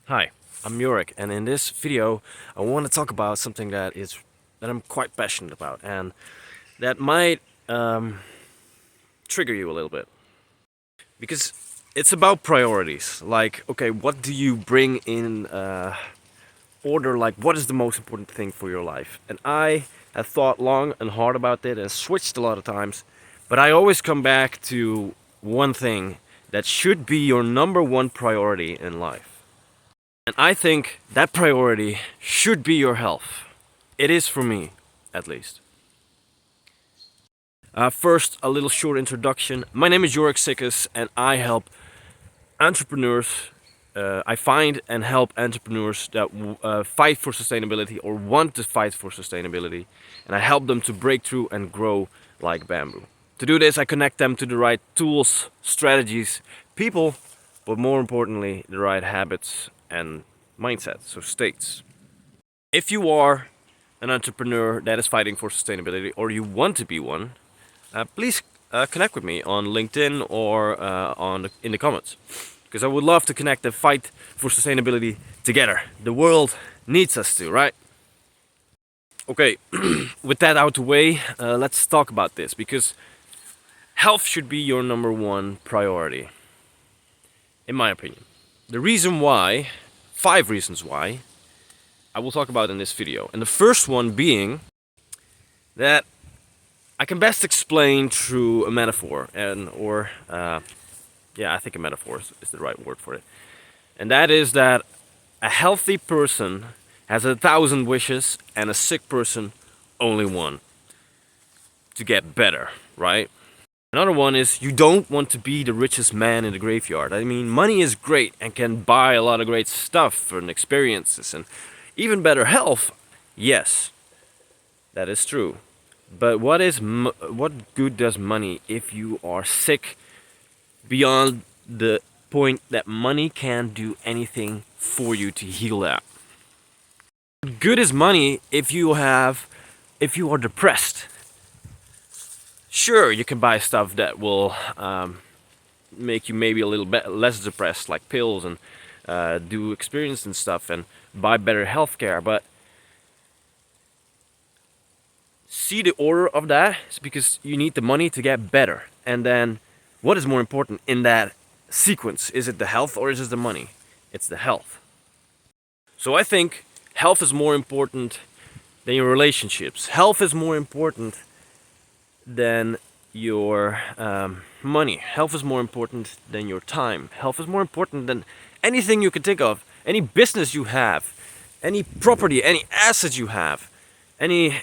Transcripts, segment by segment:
Hi, I'm Yurik, and in this video I want to talk about something that I'm quite passionate about, and that might trigger you a little bit, because it's about priorities. Like, okay, what do you bring in order? Like, what is the most important thing for your life? And I have thought long and hard about it and switched a lot of times, but I always come back to one thing that should be your number one priority in life. And I think that priority should be your health. It is for me, at least. First, a little short introduction. My name is Jorik Sikkus, and I help entrepreneurs. I find and help entrepreneurs that fight for sustainability or want to fight for sustainability, and I help them to break through and grow like bamboo. To do this, I connect them to the right tools, strategies, people, but more importantly, the right habits and mindset, so states. If you are an entrepreneur that is fighting for sustainability or you want to be one, please connect with me on LinkedIn or in the comments, because I would love to connect and fight for sustainability together. The world needs us to, right? Okay, with that out the way, let's talk about this, because health should be your number one priority, in my opinion. The reason why, 5 reasons why, I will talk about in this video. And the first one being that I can best explain through a metaphor, I think a metaphor is the right word for it. And that is that a healthy person has 1,000 wishes and a sick person only one to get better, right? Another one is you don't want to be the richest man in the graveyard. I mean, money is great and can buy a lot of great stuff and experiences and even better health. Yes, that is true. But what good does money if you are sick beyond the point that money can't do anything for you to heal that? What good is money if you are depressed? Sure, you can buy stuff that will make you maybe a little bit less depressed, like pills and do experience and stuff, and buy better healthcare. But see the order of that? It's because you need the money to get better. And then, what is more important in that sequence? Is it the health or is it the money? It's the health. So I think health is more important than your relationships. Health is more important than your money. Health is more important than your time. Health is more important than anything you can think of. Any business you have, any property, any asset you have, any,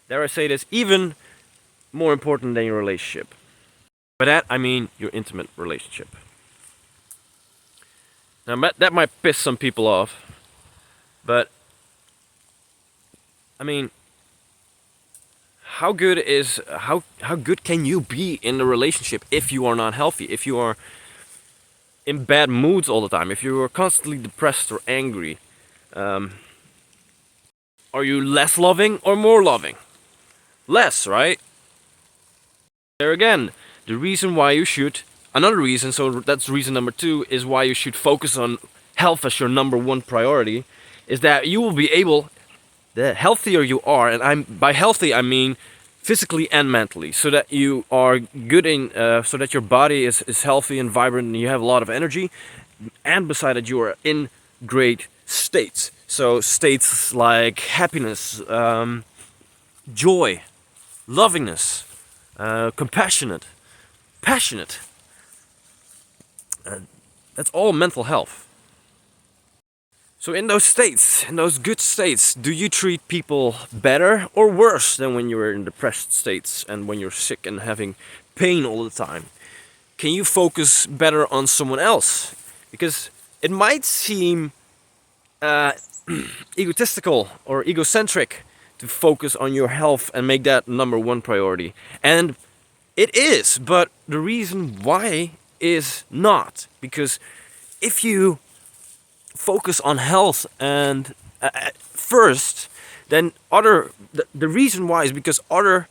dare I say this, even more important than your relationship. By that I mean your intimate relationship. Now that might piss some people off, but I mean, how good can you be in the relationship if you are not healthy? If you are in bad moods all the time, if you are constantly depressed or angry, are you less loving or more loving? Less, right? There again, the reason why you should, another reason, so that's reason number 2, is why you should focus on health as your number one priority, is that you will be able, the healthier you are, and by healthy I mean physically and mentally, so that you are good in, so that your body is healthy and vibrant and you have a lot of energy, and beside it you are in great states. So states like happiness, joy, lovingness, compassionate, passionate. That's all mental health. So in those states, in those good states, do you treat people better or worse than when you're in depressed states and when you're sick and having pain all the time? Can you focus better on someone else? Because it might seem egotistical or egocentric to focus on your health and make that number one priority. And it is, but the reason why is not. Because if you focus on health and first, then the reason why is because other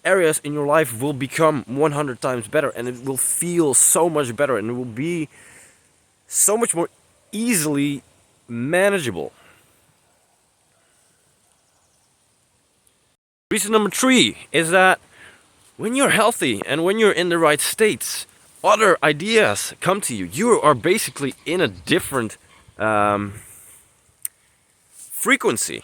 areas in your life will become 100 times better, and it will feel so much better, and it will be so much more easily manageable. Reason number 3 is that when you're healthy and when you're in the right states, other ideas come to you. You are basically in a different frequency.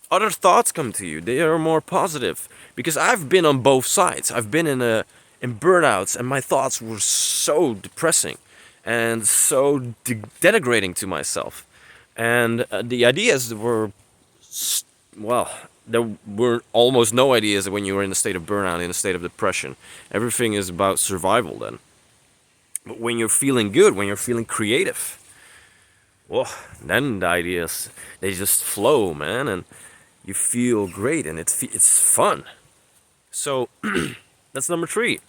Other thoughts come to you. They are more positive. Because I've been on both sides. I've been in burnouts, and my thoughts were so depressing and so denigrating to myself. And the ideas were, well, there were almost no ideas when you were in a state of burnout, in a state of depression. Everything is about survival then. But when you're feeling good, when you're feeling creative, well, then the ideas, they just flow, man, and you feel great, and it's fun. So that's number 3.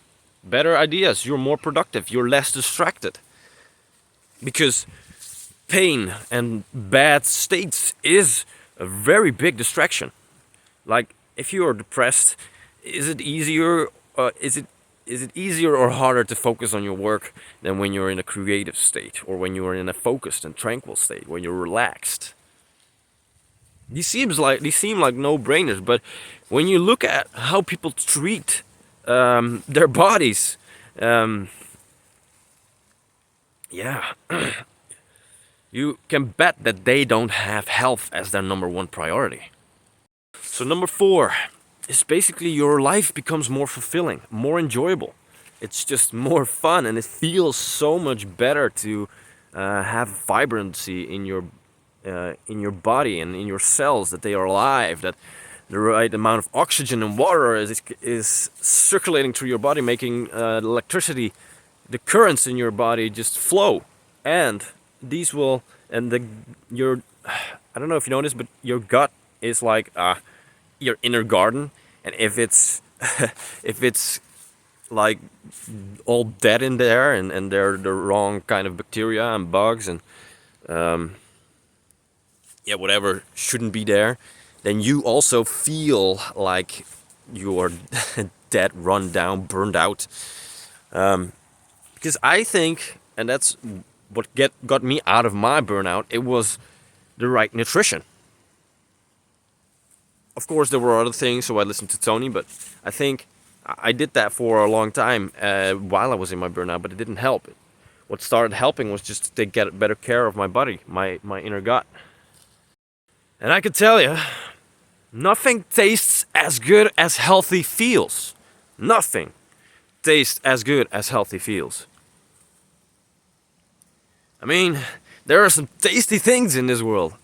Better ideas. You're more productive. You're less distracted. Because pain and bad states is a very big distraction. Like, if you are depressed, is it easier? Is it easier or harder to focus on your work than when you're in a creative state, or when you are in a focused and tranquil state, when you're relaxed? These seem like no-brainers, but when you look at how people treat their bodies, yeah, you can bet that they don't have health as their number 1 priority. So number 4 is basically your life becomes more fulfilling, more enjoyable. It's just more fun, and it feels so much better to have vibrancy in your body and in your cells, that they are alive, that the right amount of oxygen and water is circulating through your body, making electricity, the currents in your body just flow. And these will, and your, I don't know if you know this, but your gut is like your inner garden, and if it's if it's like all dead in there, and they're the wrong kind of bacteria and bugs and yeah, whatever shouldn't be there, then you also feel like you're dead, run down, burned out. Because I think, and that's what got me out of my burnout, it was the right nutrition. Of course, there were other things, so I listened to Tony, but I think I did that for a long time while I was in my burnout, but it didn't help. What started helping was just to take better care of my body, my inner gut. And I could tell you, nothing tastes as good as healthy feels. Nothing tastes as good as healthy feels. I mean, there are some tasty things in this world,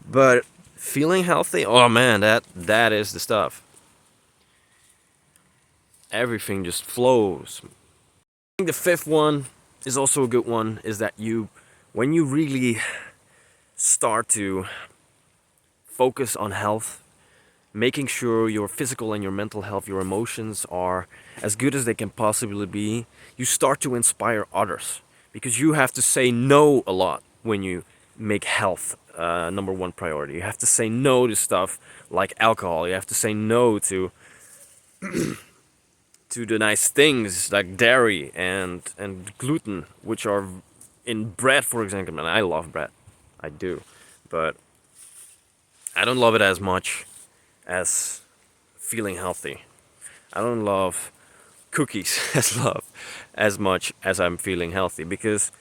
but feeling healthy, oh man, that is the stuff. Everything just flows. I think the 5th one is also a good one, is that when you really start to focus on health, making sure your physical and your mental health, your emotions are as good as they can possibly be, you start to inspire others. Because you have to say no a lot when you make health number 1 priority. You have to say no to stuff like alcohol. You have to say no to to the nice things like dairy and gluten, which are in bread, for example. And I love bread, I do, but I don't love it as much as feeling healthy. I don't love cookies as much as I'm feeling healthy, because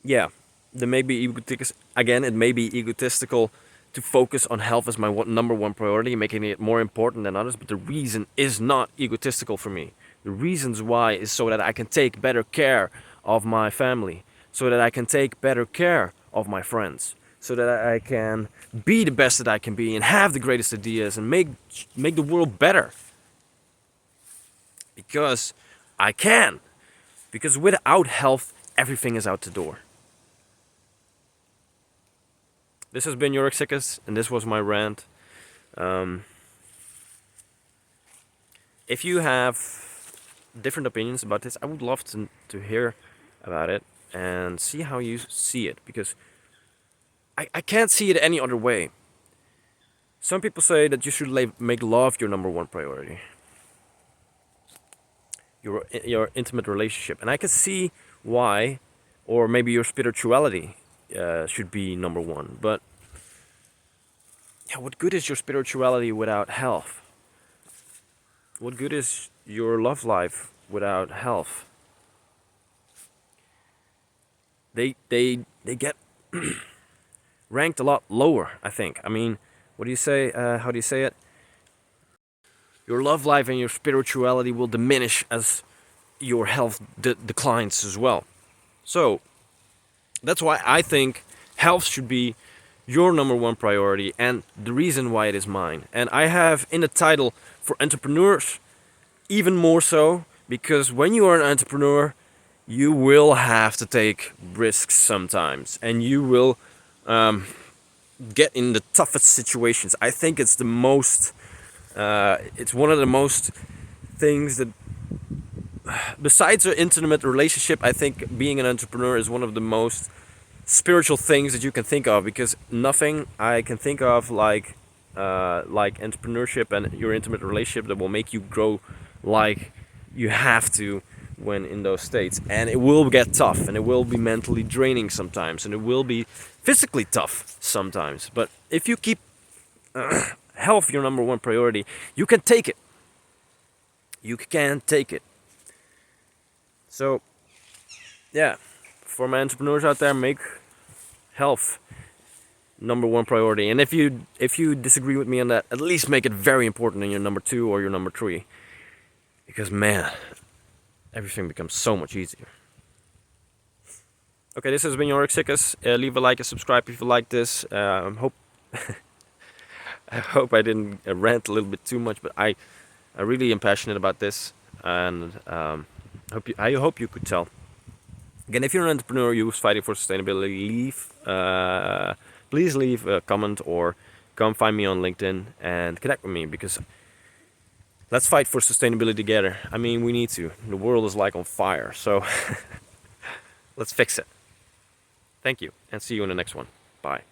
yeah, there may be it may be egotistical to focus on health as my number 1 priority, making it more important than others, but the reason is not egotistical for me. The reasons why is so that I can take better care of my family, so that I can take better care of my friends, so that I can be the best that I can be and have the greatest ideas and make the world better. Because I can. Because without health, everything is out the door. This has been Jorik Sikkes, and this was my rant. If you have different opinions about this, I would love to hear about it and see how you see it, because I can't see it any other way. Some people say that you should make love your number 1 priority. Your intimate relationship. And I can see why or maybe your spirituality should be number one. But yeah, what good is your spirituality without health? What good is your love life without health? They get ranked a lot lower, I think. I mean, what do you say? How do you say it? Your love life and your spirituality will diminish as your health declines as well. So that's why I think health should be your number one priority, and the reason why it is mine. And I have in the title for entrepreneurs even more so, because when you are an entrepreneur, you will have to take risks sometimes, and you will get in the toughest situations. I think it's the most, it's one of the most things that, besides an intimate relationship, I think being an entrepreneur is one of the most spiritual things that you can think of, because nothing I can think of like entrepreneurship and your intimate relationship that will make you grow like you have to when in those states. And it will get tough, and it will be mentally draining sometimes, and it will be physically tough sometimes. But if you keep health your number one priority, you can take it. You can take it. So yeah, for my entrepreneurs out there, make health number one priority. And if you disagree with me on that, at least make it very important in your number two or your number three, because man, everything becomes so much easier. Okay, this has been your Sikas. Leave a like and subscribe if you like this. Hope I hope I didn't rant a little bit too much, but I really am passionate about this, and I hope you could tell. Again, if you're an entrepreneur who's fighting for sustainability, please leave a comment or come find me on LinkedIn and connect with me, because let's fight for sustainability together. I mean, we need to. The world is like on fire, so let's fix it. Thank you, and see you in the next one. Bye.